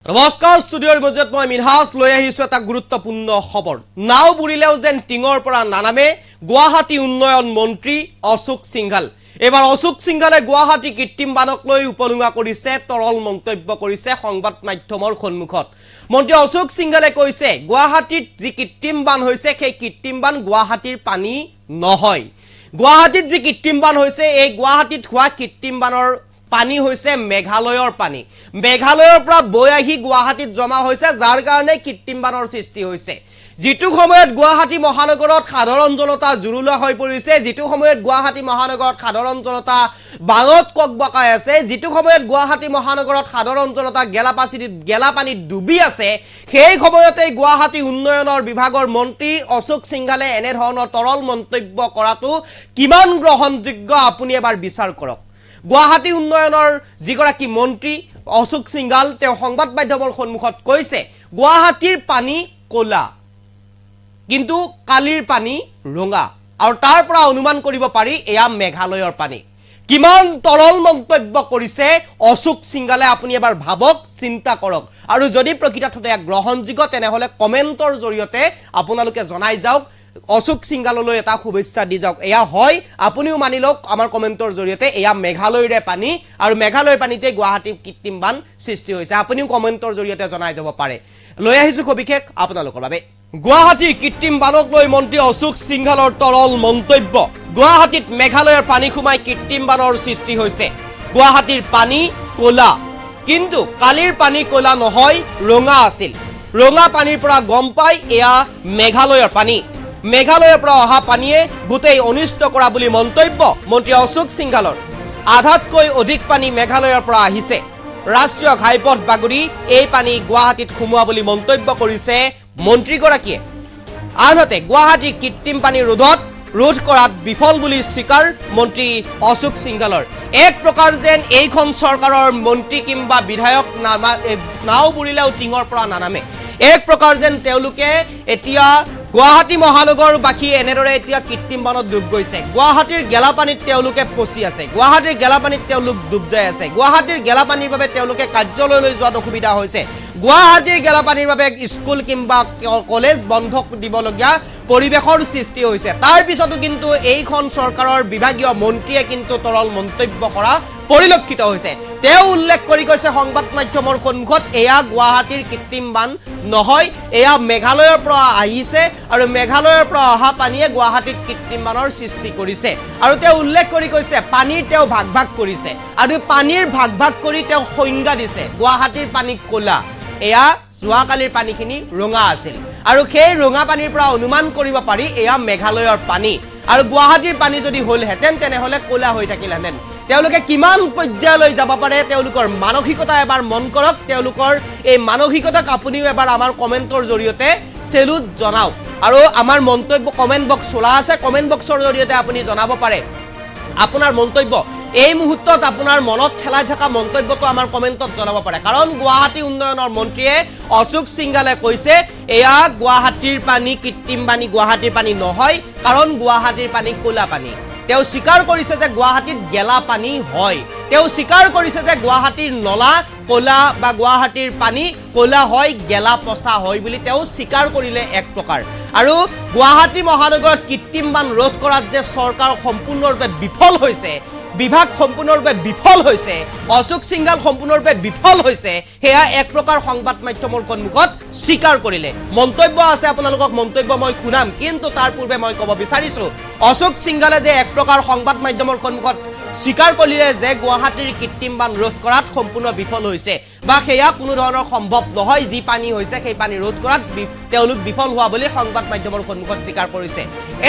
নমস্কাৰ ষ্টুডিঅ'ৰ মজত মই মিনহাস লৈ আহিছো এটা গুৰুত্বপূৰ্ণ খবৰ নাও বুৰিলেও যেন টিঙৰ পৰা নানামে গুৱাহাটী উন্নয়ন মন্ত্ৰী অশোক সিংঘাল এবাৰ অশোক সিংঘালে গুৱাহাটী কৃত্ৰিম বানক লৈ উপলুঙা কৰিছে তৰল মন্তব্য কৰিছে সংবাদ মাধ্যমৰ সন্মুখত মন্ত্ৰী অশোক সিংঘালে কৈছে গুৱাহাটীত যি কৃত্ৰিম বান হৈছে সেই কৃত্ৰিম বান গুৱাহাটীৰ পানী নহয় গুৱাহাটীত যি কৃত্ৰিম বান হৈছে এই গুৱাহাটীত হোৱা কৃত্ৰিম বানৰ পানী হৈছে মেঘালয়ৰ পানী মেঘালয়ৰ পৰা বৈ আহি গুৱাহাটীত জমা হৈছে যাৰ কাৰণে কৃত্ৰিম বানৰ সৃষ্টি হৈছে যেটো সময়ত গুৱাহাটী মহানগৰত সাধাৰণ জনতা জুৰুলা হৈ পৰিছে যেটো সময়ত গুৱাহাটী মহানগৰত সাধাৰণ জনতা বানত ককবকাই আছে যেটো সময়ত গুৱাহাটী মহানগৰত সাধাৰণ জনতা গেলাপানীত ডুবি আছে সেই সময়তে গুৱাহাটী উন্নয়নৰ বিভাগৰ মন্ত্ৰী অশোক সিংঘালে এনে ধৰণৰ তৰল মন্তব্য কৰাটো কিমান গ্ৰহণযোগ্য আপুনি এবাৰ বিচাৰ কৰক গুৱাহাটী উন্নয়নৰ যিগৰাকী মন্ত্ৰী অশোক সিংঘাল তেওঁ সংবাদ মাধ্যমৰ সন্মুখত কৈছে গুৱাহাটীৰ পানী কোলা কিন্তু কালিৰ পানী ৰঙা আৰু তাৰ পৰা অনুমান কৰিব পাৰি এয়া মেঘালয়ৰ পানী কিমান তৰল মন্তব্য কৰিছে অশোক সিংঘালে আপুনি এবাৰ ভাবক চিন্তা কৰক আৰু যদি প্ৰকৃততে গ্ৰহণযোগ্য তেনেহলে কমেন্টৰ জৰিয়তে আপোনালোকে জনাই যাওক অশোক সিংঘাললৈ এটা শুভেচ্ছা দি যাওক এয়া হয় আপুনিও মানি লওক আমাৰ কমেন্টৰ জৰিয়তে এয়া মেঘালয়ৰে পানী আৰু মেঘালয়ৰ পানীতে গুৱাহাটী কৃত্ৰিম বান সৃষ্টি হৈছে আপুনিও কমেন্টৰ জৰিয়তে জনাই যাব পাৰে লৈ আহিছো বিশেষ আপোনালোকৰ বাবে গুৱাহাটীৰ কৃত্ৰিম বানক লৈ মন্ত্ৰী অশোক সিংঘালৰ তৰল মন্তব্য গুৱাহাটীত মেঘালয়ৰ পানী খুমাই কৃত্ৰিম বানৰ সৃষ্টি হৈছে গুৱাহাটীৰ পানী কোলা কিন্তু কালিৰ পানী কোলা নহয় ৰঙা আছিল ৰঙা পানীৰ পৰা গম পাই এয়া মেঘালয়ৰ পানী মেঘালয়ৰ পৰা অহা পানীয়ে গুটেই অনিষ্ট কৰা বুলি মন্তব্য মন্ত্ৰী অশোক সিংঘালৰ আধাতকৈ অধিক পানী মেঘালয়ৰ পৰা আহিছে ৰাষ্ট্ৰীয় ঘাইপথ বাগৰি এই পানী গুৱাহাটীত খুমুৱা বুলি মন্তব্য কৰিছে মন্ত্ৰীগৰাকীয়ে আনহাতে গুৱাহাটীৰ কৃত্ৰিম পানী ৰোধ কৰাত বিফল বুলি স্বীকাৰ মন্ত্ৰী অশোক সিংঘালৰ এক প্ৰকাৰ যেন এইখন চৰকাৰৰ মন্ত্ৰী কিংবা বিধায়ক নাও বুৰিলেও টিঙৰ পৰা নানামে এক প্ৰকাৰ যেন তেওঁলোকে এতিয়া গুৱাহাটী মহানগৰবাসী এনেদৰে এতিয়া কৃত্ৰিম বানত ডুব গৈছে গুৱাহাটীৰ গেলাপানীত তেওঁলোকে পচি আছে গুৱাহাটীৰ গেলাপানীত তেওঁলোক ডুব যায় আছে গুৱাহাটীৰ গেলাপানীৰ বাবে তেওঁলোকে কাৰ্যালয়লৈ যোৱাত অসুবিধা হৈছে গুৱাহাটীৰ গেলাপানীৰ বাবে স্কুল কিংবা কলেজ বন্ধ দিবলগীয়া পৰিবেশৰ সৃষ্টি হৈছে তাৰ পিছতো কিন্তু এইখন চৰকাৰৰ বিভাগীয় মন্ত্ৰীয়ে কিন্তু তৰল মন্তব্য কৰা পৰিলক্ষিত হৈছে তেওঁ উল্লেখ কৰি কৈছে সংবাদ মাধ্যমৰ সন্মুখত এয়া গুৱাহাটীৰ কৃত্ৰিম বান নহয় এয়া মেঘালয়ৰ পৰা আহিছে আৰু মেঘালয়ৰ পৰা অহা পানীয়ে গুৱাহাটীত কৃত্ৰিম বানৰ সৃষ্টি কৰিছে আৰু তেওঁ উল্লেখ কৰি কৈছে পানীৰ তেওঁ ভাগ কৰিছে আৰু পানীৰ ভাগ কৰি তেওঁ সংজ্ঞা দিছে গুৱাহাটীৰ পানী কোলা এয়া যোৱাকালিৰ পানীখিনি ৰঙা আছিল আৰু সেই ৰঙা পানীৰ পৰা অনুমান কৰিব পাৰি এয়া মেঘালয়ৰ পানী আৰু গুৱাহাটীৰ পানী যদি হলহেঁতেন তেনেহলে কোলা হৈ থাকিলহেঁতেন তেওঁলোকে কিমান পৰ্যায়লৈ যাব পাৰে তেওঁলোকৰ মানসিকতা এবাৰ মন কৰক তেওঁলোকৰ এই মানসিকতাক আপুনিও এবাৰ আমাৰ কমেন্টৰ জৰিয়তে সেলুট জনাওক আৰু আমাৰ মন্তব্য কমেন্ট বক্স খোলা আছে কমেন্ট বক্সৰ জৰিয়তে আপুনি জনাব পাৰে আপোনাৰ মন্তব্য এই মুহূৰ্তত আপোনাৰ মনত খেলাই থকা মন্তব্যটো আমাৰ কমেন্টত জনাব পাৰে কাৰণ গুৱাহাটী উন্নয়নৰ মন্ত্ৰীয়ে অশোক সিংঘালে কৈছে এয়া গুৱাহাটীৰ পানী কৃত্ৰিম পানী গুৱাহাটীৰ পানী নহয় কাৰণ গুৱাহাটীৰ পানী কোলা পানী তেওঁ স্বীকাৰ কৰিছে যে গুৱাহাটীত গেলা পানী হয় তেওঁ স্বীকাৰ কৰিছে যে গুৱাহাটীৰ নলা কোলা বা গুৱাহাটীৰ পানী কোলা হয় গেলা পচা হয় বুলি তেওঁ স্বীকাৰ কৰিলে এক প্ৰকাৰ আৰু গুৱাহাটী মহানগৰত কৃত্ৰিম বান ৰোধ কৰাত যে চৰকাৰ সম্পূৰ্ণৰূপে বিফল হৈছে বিভাগ সম্পূৰ্ণৰূপে বিফল হৈছে অশোক সিংঘাল সম্পূৰ্ণৰূপে বিফল হৈছে হেয়া এক প্ৰকাৰ সংবাদ মাধ্যমৰ সন্মুখত স্বীকাৰ কৰিলে মন্তব্য আছে আপোনালোকক মন্তব্য মই শুনাম কিন্তু তাৰ পূৰ্বে মই ক'ব বিচাৰিছো অশোক সিংঘালে যে এক প্ৰকাৰ সংবাদ মাধ্যমৰ সন্মুখত স্বীকাৰ কৰিলে যে গুৱাহাটীৰ কৃত্ৰিম বান ৰোধ কৰাত সম্পূৰ্ণ বিফল হৈছে বা হেয়া কোনো ধৰণৰ সম্ভৱ নহয় যি পানী হৈছে সেই পানী ৰোধ কৰাত তেওঁলোক বিফল হোৱা বুলি সংবাদ মাধ্যমৰ সন্মুখত স্বীকাৰ কৰিছে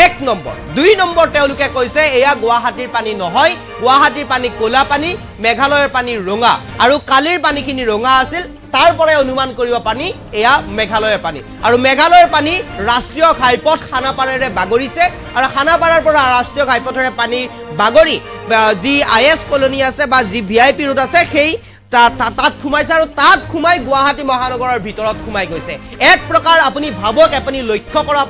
এক নম্বৰ দুই নম্বৰ তেওঁলোকে কৈছে এয়া গুৱাহাটীৰ পানী নহয় গুৱাহাটীৰ পানী কোলা পানী মেঘালয়ৰ পানী ৰঙা আৰু কালিৰ পানীখিনি ৰঙা আছিল তাৰপৰে অনুমান কৰিব পাৰি এয়া মেঘালয়ৰ পানী আৰু মেঘালয়ৰ পানী ৰাষ্ট্ৰীয় ঘাইপথ খানাপাৰাৰে বাগৰিছে আৰু খানাপাৰাৰ পৰা ৰাষ্ট্ৰীয় ঘাইপথৰে পানী বাগৰি যি আইএছ কলনী আছে বা যি ভিআইপি ৰোড আছে সেই তাত খুমাইছে আৰু তাত খুমাই গুৱাহাটী মহানগৰৰ ভিতৰত খুমাই গৈছে এক প্ৰকাৰ আপুনি ভাবক আপুনি লক্ষ্য কৰক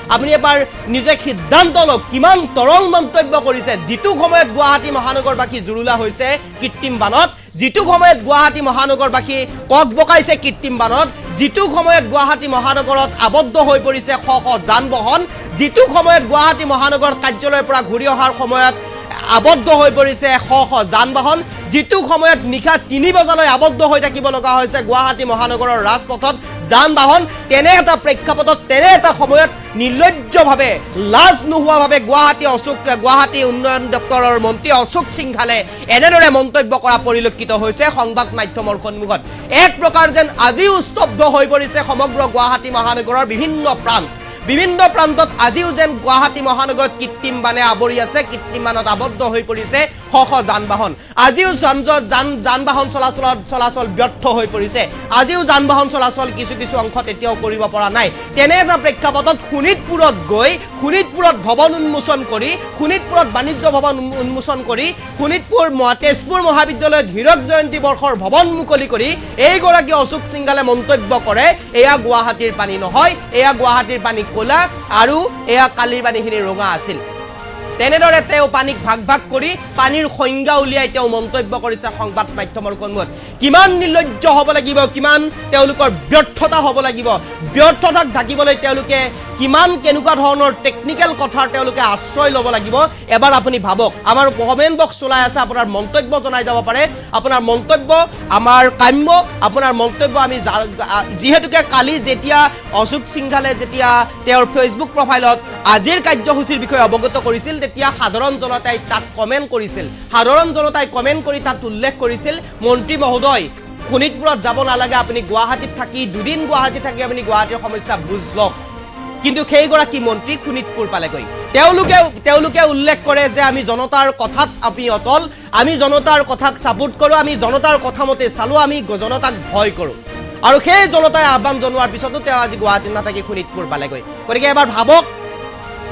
আপুনি এবাৰ নিজে সিদ্ধান্ত লওক কিমান তৰল মন্তব্য কৰিছে যেটো সময়ত গুৱাহাটী মহানগৰবাসী জুৰুলা হৈছে কৃত্ৰিম বানত যিটো সময়ত গুৱাহাটী মহানগৰবাসী কক বকাইছে কৃত্ৰিম বানত, যিটো সময়ত গুৱাহাটী মহানগৰত আবদ্ধ হৈ পৰিছে শ শ যান বাহন, যিটো সময়ত গুৱাহাটী মহানগৰ কাৰ্যালয়ৰ পৰা ঘূৰি অহাৰ সময়ত আবদ্ধ হৈ পৰিছে শ শ যান বাহন, যিটো সময়ত নিশা ৩ বজালৈ আবদ্ধ হৈ থাকিব লগা হৈছে গুৱাহাটী মহানগৰৰ ৰাজপথত যান বাহন, তেনে এটা প্ৰেক্ষাপটত তেনে এটা সময়ত নিৰ্লজ্জভাৱে লাজ নোহোৱাভাৱে গুৱাহাটী উন্নয়ন দপ্তৰৰ মন্ত্ৰী অশোক সিংঘালে এনেদৰে মন্তব্য কৰা পৰিলক্ষিত হৈছে সংবাদ মাধ্যমৰ সন্মুখত। এক প্ৰকাৰ যেন আজিও স্তব্ধ হৈ পৰিছে সমগ্ৰ গুৱাহাটী মহানগৰৰ বিভিন্ন প্ৰান্তত আজিও যেন গুৱাহাটী মহানগৰত কৃত্ৰিম বানে আৱৰি আছে, কৃত্ৰিম বানত আবদ্ধ হৈ পৰিছে শ শ যান বাহন। আজিও যান বাহন চলাচল ব্যৰ্থ হৈ পৰিছে, আজিও যান বাহন চলাচল কিছু অংশত এতিয়াও কৰিব পৰা নাই। তেনে এটা প্ৰেক্ষাপটত শোণিতপুৰত গৈ শোণিতপুৰত ভৱন উন্মোচন কৰি, শোণিতপুৰত বাণিজ্য ভৱন উন্মোচন কৰি, তেজপুৰ মহাবিদ্যালয়ত হীৰক জয়ন্তী বৰ্ষৰ ভৱন মুকলি কৰি এইগৰাকী অশোক সিংঘালে মন্তব্য কৰে, এয়া গুৱাহাটীৰ পানী নহয়, এয়া গুৱাহাটীৰ পানী ক'লা আৰু এয়া কালিৰ পানীখিনি ৰঙা আছিল। তেনেদৰে তেওঁ পানীক ভাগ কৰি পানীৰ সংজ্ঞা উলিয়াই তেওঁ মন্তব্য কৰিছে সংবাদ মাধ্যমৰ সন্মুখত। কিমান নিৰ্লজ্জ হ'ব লাগিব, কিমান তেওঁলোকৰ ব্যৰ্থতা হ'ব লাগিব, ব্যৰ্থতাক ঢাকিবলৈ তেওঁলোকে কেনেকুৱা ধৰণৰ টেকনিকেল কথাৰ তেওঁলোকে আশ্ৰয় ল'ব লাগিব এবাৰ আপুনি ভাবক। আমাৰ কমেণ্ট বক্স চলাই আছে, আপোনাৰ মন্তব্য জনাই যাব পাৰে। আপোনাৰ মন্তব্য আমাৰ কাম্য, আপোনাৰ মন্তব্য আমি যিহেতুকে কালি যেতিয়া অশোক সিংঘালে যেতিয়া তেওঁৰ ফেচবুক প্ৰফাইলত আজিৰ কাৰ্যসূচীৰ বিষয়ে অৱগত কৰিছিল, তেতিয়া সাধাৰণ জনতাই তাত কমেণ্ট কৰিছিল, সাধাৰণ জনতাই কমেণ্ট কৰি তাত উল্লেখ কৰিছিল, মন্ত্ৰী মহোদয় শোণিতপুৰত যাব নালাগে, আপুনি গুৱাহাটীত থাকি দুদিন গুৱাহাটীত থাকি আপুনি গুৱাহাটীৰ সমস্যা বুজ লওক। কিন্তু সেইগৰাকী মন্ত্ৰী শোণিতপুৰ পালেগৈ। তেওঁলোকে উল্লেখ কৰে যে আমি জনতাৰ কথাত আমি অটল, আমি জনতাৰ কথাক ছাপোৰ্ট কৰোঁ, আমি জনতাৰ কথা মতে চালোঁ, আমি জনতাক ভয় কৰোঁ। আৰু সেই জনতাই আহ্বান জনোৱাৰ পিছতো তেওঁ আজি গুৱাহাটীত নাথাকি শোণিতপুৰ পালেগৈ। গতিকে এবাৰ ভাবক,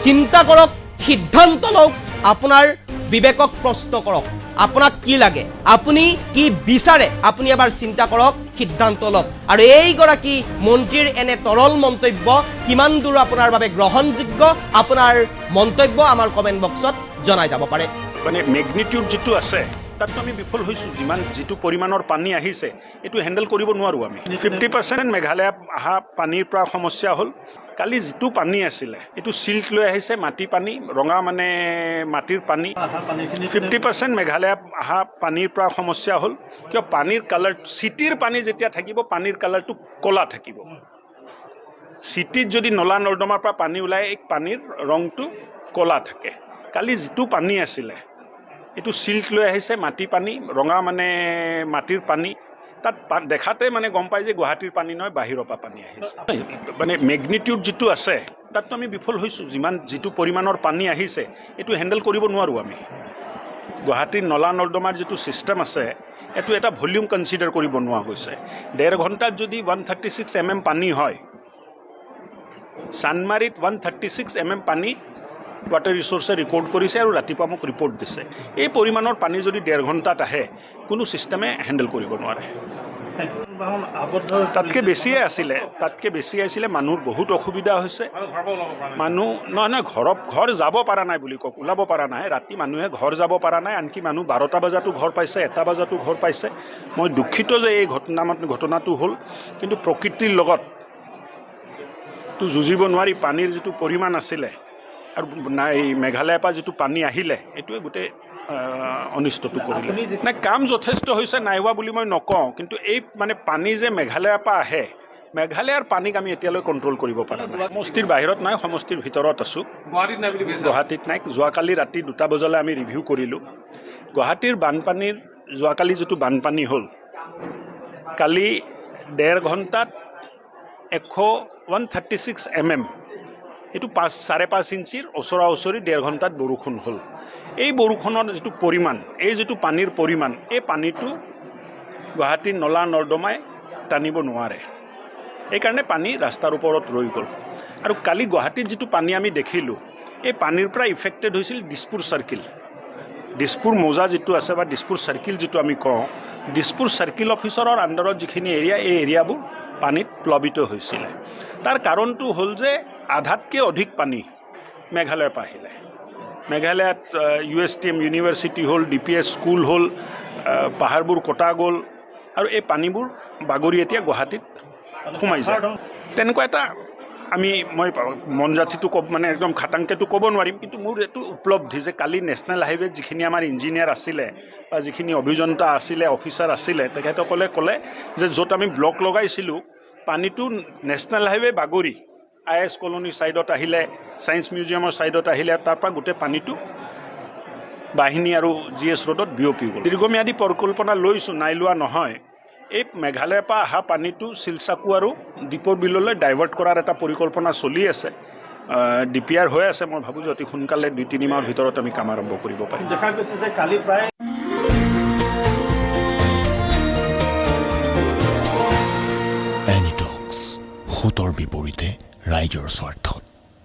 চিন্তা কৰক, সিদ্ধান্ত লওক, আপোনাৰ বিবেকক প্ৰশ্ন কৰক, আপোনাক কি লাগে, আপুনি কি বিচাৰে, আপুনি এবাৰ চিন্তা কৰক, সিদ্ধান্ত লওক। আৰু এইগৰাকী মন্ত্ৰীৰ এনে তৰল মন্তব্য কিমান দূৰ আপোনাৰ বাবে গ্ৰহণযোগ্য, আপোনাৰ মন্তব্য আমাৰ কমেণ্ট বক্সত জনাই যাব পাৰে। মানে মেগনিটিউড যিটো আছে তাততো আমি বিফল হৈছোঁ। যিটো পৰিমাণৰ পানী আহিছে এইটো হেণ্ডেল কৰিব নোৱাৰোঁ আমি। 50% মেঘালয় অহা পানীৰ পৰা সমস্যা হ'ল। কালি যিটো পানী আছিলে এইটো চিল্ট লৈ আহিছে, মাটি পানী, ৰঙা মানে মাটিৰ পানী। 50% মেঘালয় অহা পানীৰ পৰা সমস্যা হ'ল, কিয় পানীৰ কালাৰ, চিটিৰ পানী যেতিয়া থাকিব পানীৰ কালাৰটো ক'লা থাকিব। চিটিত যদি নলা নৰ্দমাৰ পৰা পানী ওলায়, এই পানীৰ ৰংটো ক'লা থাকে। কালি যিটো পানী আছিলে এইটো চিল্ট লৈ আহিছে, মাটি পানী, ৰঙা মানে মাটিৰ পানী। তাত দেখাতে মানে গম পায় যে গুৱাহাটীৰ পানী নহয়, বাহিৰৰ পৰা পানী আহিছে। মানে মেগনিটিউড যিটো আছে তাততো আমি বিফল হৈছোঁ। যিটো পৰিমাণৰ পানী আহিছে এইটো হেণ্ডেল কৰিব নোৱাৰোঁ আমি। গুৱাহাটীৰ নলা নৰ্দমাৰ যিটো ছিষ্টেম আছে এইটো এটা ভলিউম কনচিডাৰ কৰিব নোৱাৰা গৈছে। 1.5 ঘণ্টাত যদি 136 mm পানী হয়, চানমাৰীত 136 mm পানী ৱাটাৰ ৰিচোৰ্চে ৰেকৰ্ড কৰিছে আৰু ৰাতিপুৱা মোক ৰিপৰ্ট দিছে। এই পৰিমাণৰ পানী যদি 1.5 ঘণ্টাত আহে, কোনো ছিষ্টেমে হেণ্ডেল কৰিব নোৱাৰে। তাতকৈ বেছিয়ে আছিলে, মানুহৰ বহুত অসুবিধা হৈছে। মানুহ নহয় ঘৰ যাব পৰা নাই বুলি কওক, ওলাব পৰা নাই। ৰাতি মানুহে ঘৰ যাব পৰা নাই, আনকি মানুহ 12টা বজাতো ঘৰ পাইছে, 1টা বজাতো ঘৰ পাইছে। মই দুখিত যে এই ঘটনাটো হ'ল, কিন্তু প্ৰকৃতিৰ লগত তো যুঁজিব নোৱাৰি। পানীৰ যিটো পৰিমাণ আছিলে আৰু এই মেঘালয়ৰ পৰা যিটো পানী আহিলে এইটোৱে গোটেই অনিষ্টটো কৰিলে। নাই, কাম যথেষ্ট হৈছে, নাই হোৱা বুলি মই নকওঁ, কিন্তু এই মানে পানী যে মেঘালয়ৰ পৰা আহে, মেঘালয়ৰ পানীক আমি এতিয়ালৈ কণ্ট্ৰল কৰিব পৰা নাই। সমষ্টিৰ বাহিৰত নাই, সমষ্টিৰ ভিতৰত আছোঁ। গুৱাহাটীত নাই। যোৱাকালি ৰাতি 2টা বজালৈ আমি ৰিভিউ কৰিলোঁ। গুৱাহাটীৰ বানপানীৰ, যোৱাকালি যিটো বানপানী হ'ল, কালি 1.5 ঘণ্টাত 136 mm, এইটো 5.5 ইঞ্চিৰ ওচৰা ওচৰি 1.5 ঘণ্টাত বৰষুণ হ'ল। এই বৰষুণৰ যিটো পৰিমাণ, এই যিটো পানীৰ পৰিমাণ, এই পানীটো গুৱাহাটীৰ নলা নৰ্দমাই টানিব নোৱাৰে। এইকাৰণে পানী ৰাস্তাৰ ওপৰত ৰৈ গ'ল। আৰু কালি গুৱাহাটীত যিটো পানী আমি দেখিলোঁ, এই পানীৰ পৰা ইফেক্টেড হৈছিল দিছপুৰ চাৰ্কিল। দিছপুৰ মৌজা যিটো আছে বা দিছপুৰ চাৰ্কিল যিটো আমি কওঁ, দিছপুৰ চাৰ্কিল অফিচাৰৰ আণ্ডাৰত যিখিনি এৰিয়া, এই এৰিয়াবোৰ পানীত প্লাবিত হৈছিলে। তাৰ কাৰণটো হ'ল যে আধাতকৈ অধিক পানী মেঘালয়ৰ পৰা আহিলে। মেঘালয়ত USTM ইউনিভাৰ্চিটি হ'ল, DPS স্কুল হ'ল, পাহাৰবোৰ কটা গ'ল আৰু এই পানীবোৰ বাগৰি এতিয়া গুৱাহাটীত সোমাই যায় তেনেকুৱা এটা মই মন জাতিটো মানে একদম খাটাংকেতো ক'ব নোৱাৰিম কিন্তু মোৰ এইটো উপলব্ধি যে কালি নেশ্যনেল হাইৱেত যিখিনি আমাৰ ইঞ্জিনিয়াৰ আছিলে বা যিখিনি অভিযন্তা আছিলে অফিচাৰ আছিলে তেখেতসকলে ক'লে যে য'ত আমি ব্লক লগাইছিলোঁ পানীটো নেশ্যনেল হাইৱে বাগৰি IS কলনী ছাইডত আহিলে ছায়েন্স মিউজিয়ামৰ ছাইডত আহিলে তাৰপৰা গোটেই পানীটো বাহিনী আৰু GS ৰোডত বিয়পি গ'ল দীৰ্ঘম্যাদী পৰিকল্পনা লৈছোঁ নাই লোৱা নহয় এই মেঘালয়ৰ পৰা অহা পানীটো শিলচাকু আৰু দীপৰ বিললৈ ডাইভাৰ্ট কৰাৰ এটা পৰিকল্পনা চলি আছে DPR হৈ আছে মই ভাবোঁ যে অতি সোনকালে 2-3 মাহৰ ভিতৰত আমি কাম আৰম্ভ কৰিব পাৰিম দেখা গৈছে যে কালি প্ৰায় এনিটক্স সুতৰ বিপৰীতে ৰাইজৰ স্বাৰ্থত